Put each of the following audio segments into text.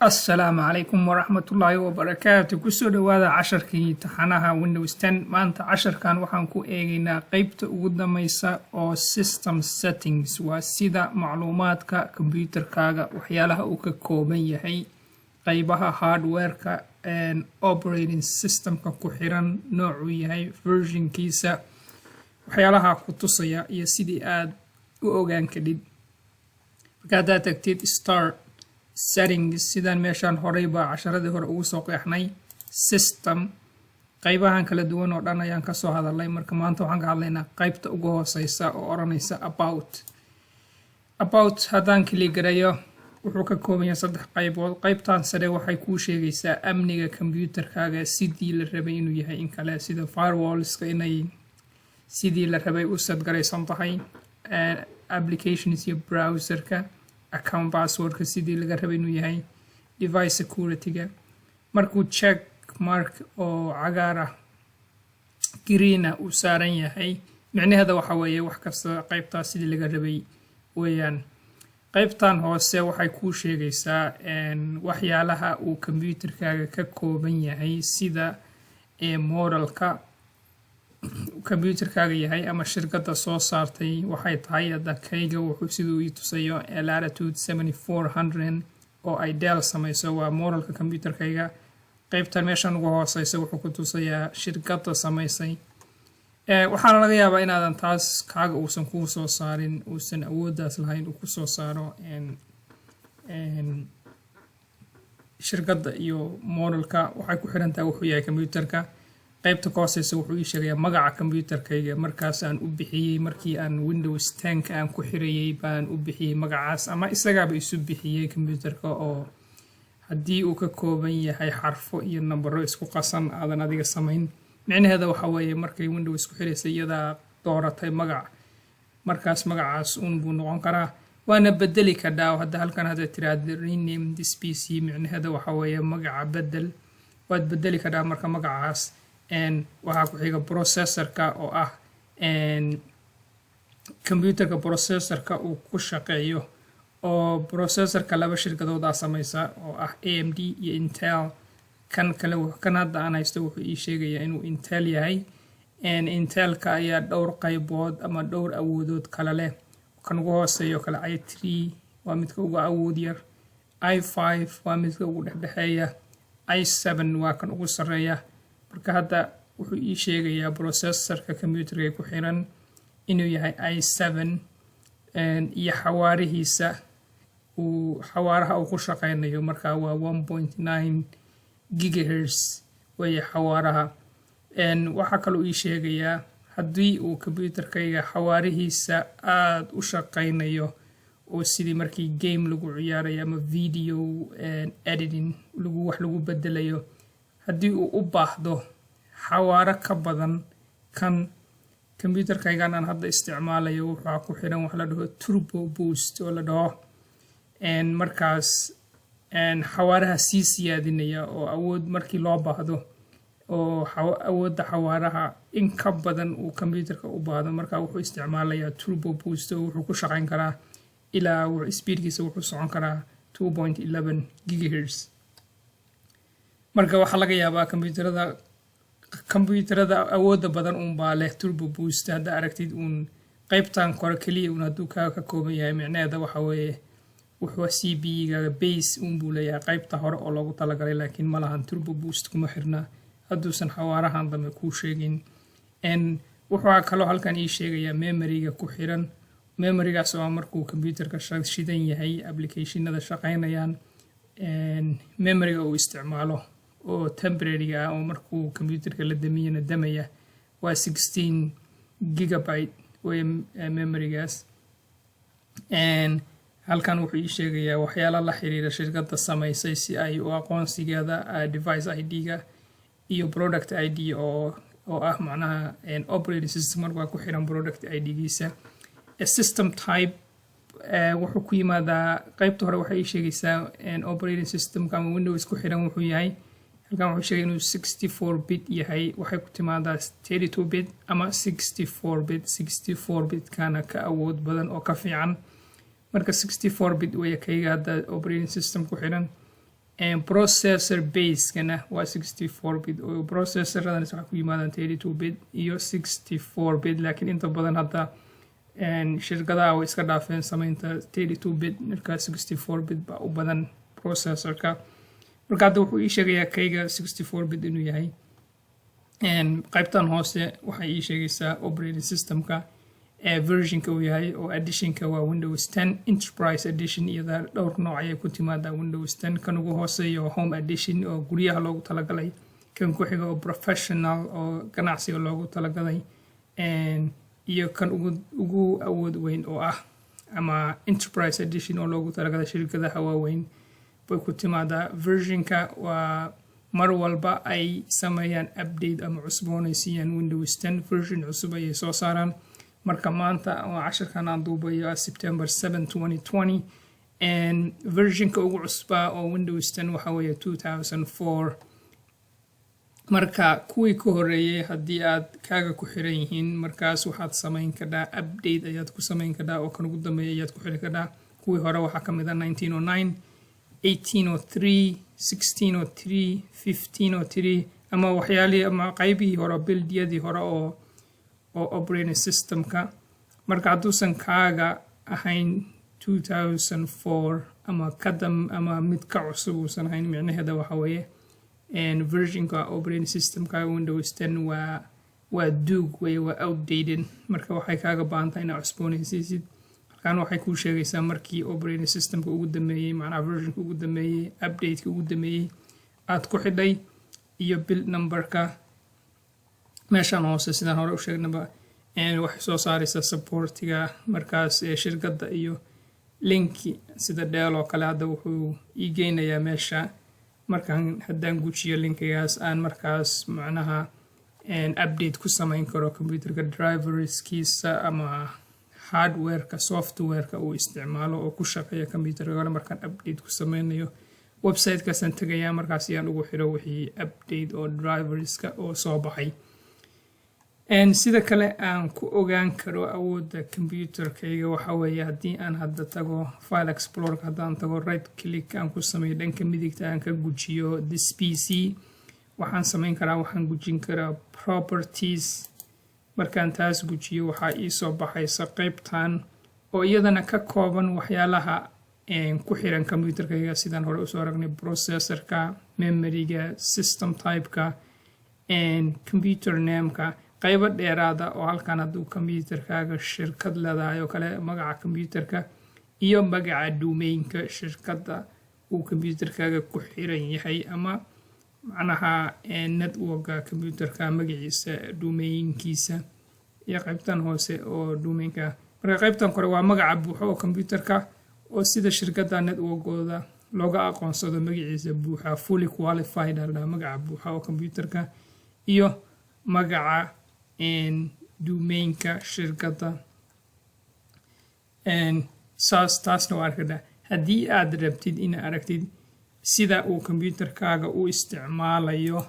السلام عليكم ورحمة الله وبركاته كسو دوادا عشركي تحاناها Windows 10 maanta casharkan waxaan ku eegaynaa qaybta ugu dameysa oo system settings waa sida macluumaadka computerkaaga waxyaalaha uu ka kooban yahay qaybaha hardwareka operating systemka ku xiran noocuu yahay versionkiisa waxyaalaha ku tusaya iyo sidii aad u ogaan kadib marka haddaad tagtid start settings sidaan meeshaan horey baa casharadii hore ugu soo qeexnay system qaybahan kala duwan oo dhan ayaan ka soo hadalnay marka maanta waxaan ka hadlaynaa qaybta ugu hooseysa oo oranaysa about haddaan klik garayo wuxuu ka kooban yahay 3 qaybood qaybtan sare waxay kuu sheegaysaa amniga computerkaaga sidii la rabay inuu yahay in kale sida firewallska inay sidii la rabay u set garaysan tahay applications iyo browserka account passwordka sidii laga rabay inuu yahay device securityga markuu check mark oo cagaara green uu saaran yahay macnaheedu waxa weeye wax kasta qaybtaas sidii laga rabay weeyaan qaybtan hoose waxay kuu sheegaysaa waxyaalaha uu computerkaaga ka kooban yahay sida modelka computerkaaga yahay ama shirkadda soo saartay waxay tahay hadda kayga wuxuu siduu ii tusayo Latitude 7400 oo ay Dell samayso waa modelka computerkayga qaybtan meeshan ugu hooseysa wuxuu ku tusayaa shirkadda samaysay waxaana laga yaabaa inaadan taas kaaga uusan kuu soo saarin uusan awooddaas lahayn uu ku soo saaro shirkadda iyo modelka waxay ku xiran tahay wuxuu yahay computerka qaybta ka hooseysa wuxuu ii sheegayaa magaca computerkayga markaas aan u bixiyey markii aan Windows 10 aan ku xirayay baan u bixiyey magacaas ama isagaaba isu bixiyey computerka oo haddii uu ka kooban yahay xarfo iyo nambaro isku qasan aadan adiga samayn macnaheedu waxa weeye markay Windows ku xiraysay iyada dooratay magac markaas magacaas buu noqon karaa waana bedeli karaa hadda halkan hadda tiraahdo rename this PC macnaheedu waxa weeye magaca bedel waad bedeli karaa marka magacaas waxaa ku xiga processorka oo ah computerka processorka uu ku shaqeeyo oo processorka laba shirkadood samaysa oo ah AMD iyo Intel kan hadda aan haysto wuxuu ii sheegayaa inuu Intel yahay Intelka ayaa dhowr qaybood ama dhowr awoodood kala leh kan ugu hooseeyo kale i3 waa midka ugu awood yar i5 waa midka ugu dhexdhexeeya i7 waa kan ugu sareeya marka hadda wuxuu ii sheegayaa processorka computerka ku xiran inuu yahay i7 iyo xawaarihiisa xawaaraha uu ku shaqeynayo marka waa 1.9 gigahertz way xawaaraha waxa kale uu ii sheegayaa haddii uu computerkayga xawaarihiisa aad u shaqeynayo oo sidii markii game lagu ciyaarayo ama video editing wax lagu bedelayo haddii uu u baahdo xawaaro ka badan kan computerkaygan aan hadda isticmaalayo waxaa ku xiran wax la dhaho turbo boost oo la dhaho markaas xawaaraha sii siyaadinaya oo awood markii loo baahdo oo awoodda xawaaraha in ka badan uu computerka u baahdo marka wuxuu isticmaalayaa turbo boost oo wuxuu ku shaqeyn karaa ilaa speedkiisa wuxuu socon karaa 2.11 gigahertz marka waxaa laga yaabaa computerada awoodda badan baa leh turbo boost hadda aragtid qaybtan kore kaliya hadduu ka kooban yahay macnaheeda waxa weeye wuxuu CPU-ga base buu leeyahay qaybta hore oo loogu talagalay laakiin ma lahan turbo boost kuma xirna hadduusan xawaarahan dambe kuu sheegin wuxuu kaloo halkan ii sheegayaa memoryga ku xiran memorygaas oo markuu computerka shidan yahay applicationada shaqeynayaan memoryga uu isticmaalo oo temporary ah oo markuu computerka la damiyana damaya waa 16 gigabyte way memorygaas halkan wuxuu ii sheegayaa waxyaalo la xiriira shirkadda samaysay si ay u aqoonsigeeda device ID-ga iyo product ID oo ah macnaha operating system markaa ku xiran product ID-giisa system type wuxuu ku yimaadaa qaybta hore waxay ii sheegaysaa operating systemka ama Windows ku xiran wuxuu yahay halkan wuxuu sheegay inuu 64 bit yahay waxay ku timaadaa 32 bit ama 64 bit kana ka awood badan oo ka fiican marka 64 bit way kayga hadda operating system ku xiran processor base kana waa 64 bit oo processoradan waxa ku yimaadaan 32 bit iyo 64 bit laakiin inta badan hadda shirkadaha way iska dhaafeen samaynta 32 bit marka 64 bit baa u badan processorka marka hadda wuxuu ii sheegayaa kayga 64 bit inuu yahay qaybtan hoose waxay ii sheegaysaa operating systemka versionka uu yahay oo editionka waa Windows 10 Enterprise Edition iyada dhowr nooc ay ku timaadaa Windows 10 kan ugu hooseeyo Home Edition oo guryaha loogu talagalay kan ku xiga oo Professional oo ganacsiga loogu talagalay iyo kan ugu awood weyn oo ah ama Enterprise Edition oo loogu talagalay shirkadaha waaweyn bay ku timaadaa versionka waa mar walba ay sameeyaan update ama cusboonaysiiyaan Windows 10 version cusub ay soo saaraan marka maanta waa casharkan aan duubayo September 7 2020 versionka ugu cusbaa oo Windows 10 waxa weeye 2004 marka kuwii ka horeeyay haddii aad kaaga ku xiran yihiin markaas waxaad samayn kartaa update ayaad ku samayn kartaa oo kan ugu dambeeya ayaad ku xiri kartaa kuwii hore waxaa ka mid ah 1909 1803 1603 1503 ama waxyaalihii ama qaybihii hore buildyadii hore oo operating systemka marka hadduusan kaaga ahayn 2004 ama ama mid ka cusub uusan ahayn micnaheeda waxa weeye versionka operating systemka Windows 10 waa duug way waa outdated marka waxay kaaga baahan tahay inaad cusboonaysiisid halkan waxay kuu sheegaysaa markii operating systemka ugu dambeeyay macnaha versionka ugu dambeeyay updateka ugu dambeeyay aad ku xidhay iyo build numberka meeshan hoose sidaan hore u sheegnaba waxay soo saaraysaa supportiga markaas shirkadda iyo linki sida Dell oo kale hadda wuxuu ii geynayaa meesha markaan haddaan gujiyo linkigaas aan markaas macnaha update ku samayn karo computerka driverskiisa ama hardwareka softwareka uu isticmaalo oo ku shaqeeya computerka markaan update ku samaynayo website-kaasaan tagayaa markaas ayaan ugu xiro wixii update oo driverska oo soo baxay sida kale aan ku ogaan karo awoodda computerkayga waxa weeye haddii aan hadda tago file explorer haddaan tago right click aan ku sameeyo dhanka midigta aan ka gujiyo this PC waxaan samayn karaa waxaan gujin karaa properties markaan taas gujiyo waxaa ii soo baxaysa qaybtan oo iyadana ka kooban waxyaalaha ku xiran computerkayga sidaan hore usoo aragnay processorka memoryga system typeka computer nameka qaybo dheeraada oo halkan hadduu computerkaaga shirkad leedahay oo kale magaca computerka iyo magaca domainka shirkadda uu computerkaaga ku xiran yahay ama macnaha networka computerka magaciisa domainkiisa iyo qaybtan hoose oo domainka marka qaybtan kore waa magaca buuxa oo computerka oo sida shirkadda networkooda looga aqoonsado magaciisa buuxa fully qualified magaca buuxa oo computerka iyo magaca domainka shirkadda taasna waa arkada haddii aad rabtid inaad aragtid sida uu computerkaaga u isticmaalayo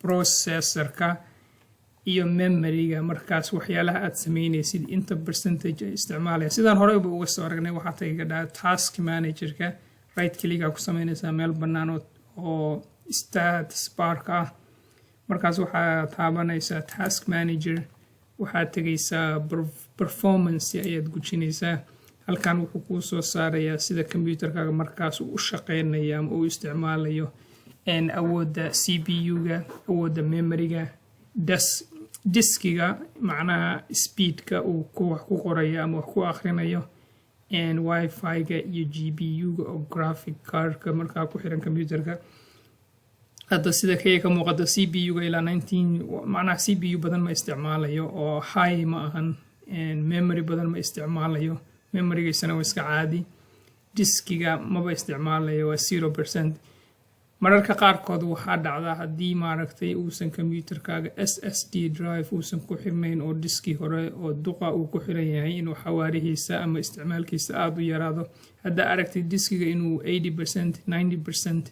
processorka iyo memoryga markaas waxyaalaha aad samaynaysid inta percentage ay isticmaalaya sidaan horeyba uga soo aragnay waxaa tagi kadhaa task managerka right clicka ku samaynaysaa meel bannaan oo status barka ah markaas waxaa taabanaysaa task manager waxaad tegaysaa performance ayaad gujinaysaa halkan wuxuu kuu soo saarayaa sida computerkaaga markaas uu u shaqeynayo ama uu isticmaalayo awoodda CPU-ga awoodda memoryga diskiga macnaha speedka uu wax ku qorayo ama wax ku akhrinayo wifi-ga iyo GPU-ga oo graphic cardka markaa ku xiran computerka hadda sida kaya ka muuqata CPU-ga ilaa 19 macnaha CPU badan ma isticmaalayo oo high ma ahan memory badan ma isticmaalayo memorygiisana waa iska caadi diskiga maba isticmaalayo waa 0% mararka qaarkood waxaa dhacda haddii maaragtay uusan computerkaaga SSD drive uusan ku xirnayn oo diski hore oo duqa uu ku xiran yahay inuu xawaarihiisa ama isticmaalkiisa aada u yaraado haddaa aragtay diskiga inuu 80% 90%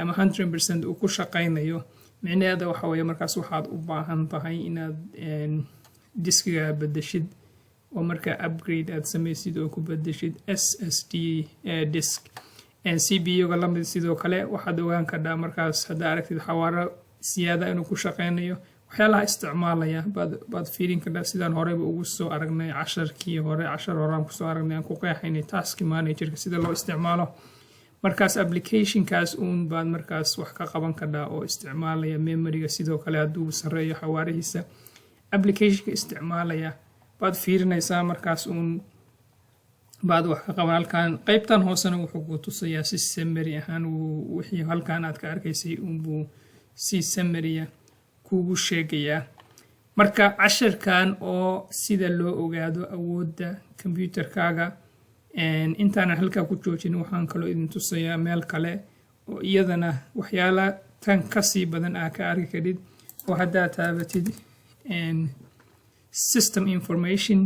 ama 100% uu ku shaqaynayo micnaheeda waxa weeye markaas waxaad u baahan tahay inaad diskiga bedeshid oo markaa upgrade aad samaysid oo ku bedeshid SSD disk CPU-ga la mid sidoo kale waxaad ogaan kartaa markaas haddaa aragtid xawaaro siyaada inuu ku shaqeynayo waxyaalaha isticmaalaya baad fiirin kartaa sidaan horeyba ugu soo aragnay cashar horaan kusoo aragnay aan ku qeexaynay task managerka sida loo isticmaalo markaas applicationkaas uun baad markaas wax ka qaban kartaa oo isticmaalaya memoryga sidoo kale hadduu sareeyo xawaarihiisa applicationka isticmaalaya baad fiirinaysaa markaas uun baad wax ka qaban halkan qaybtan hoosena wuxuu ku tusayaa si summary ahaan wixii halkan aad ka arkaysay unbuu si summary kugu sheegayaa marka casharkan oo sida loo ogaado awoodda computerkaaga intaanan halkaa ku joojin waxaan kaloo idin tusayaa meel kale oo iyadana waxyaala tan kasii badan aa ka arki karid oo haddaa taabatid system information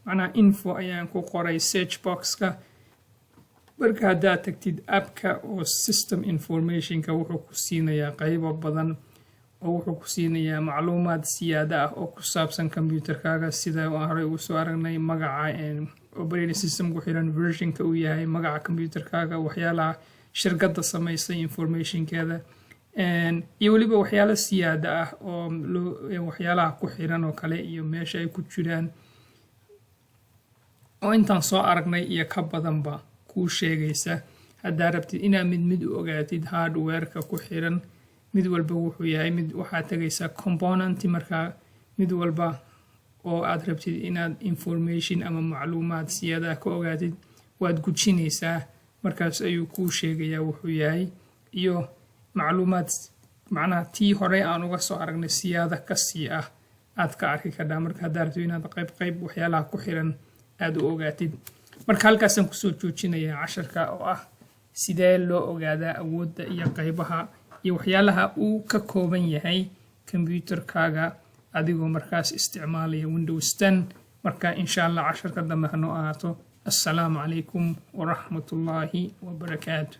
macnaha info ayaan ku qoray search boxka marka haddaa tagtid appka oo system informationka wuxuu ku siinayaa qaybo badan oo wuxuu ku siinayaa macluumaad siyaada ah oo ku saabsan computerkaaga sida aan horey ugu soo aragnay magaca operating system ku xiran versionka uu yahay magaca computerkaaga waxyaalaha shirkadda samaysay informationkeeda iyo weliba waxyaalo siyaada ah oo waxyaalaha ku xiran oo kale iyo meesha ay ku jiraan oo intaan soo aragnay iyo ka badanba kuu sheegaysa haddaa rabtid inaad mid u ogaatid hardwareka ku xiran mid walba wuxuu yahay mid waxaad tagaysaa component markaa mid walba oo aad rabtid inaad information ama macluumaad siyaada ka ogaatid waad gujinaysaa markaas ayuu kuu sheegayaa wuxuu yahay iyo macluumaad macnaha tii horey aan uga soo aragnay siyaada kasii ah aad ka arki kartaa marka haddaa rabtid inaad qayb waxyaalaha ku xiran aad u ogaatid marka halkaasaan kusoo joojinayaa casharka oo ah sidee loo ogaadaa awoodda iyo qaybaha iyo waxyaalaha uu ka kooban yahay computerkaaga adigoo markaas isticmaalaya Windows 10 marka insha Allah casharka dambe hanoo ahaato assalaamu calaykum waraxmatullaahi wabarakaatuh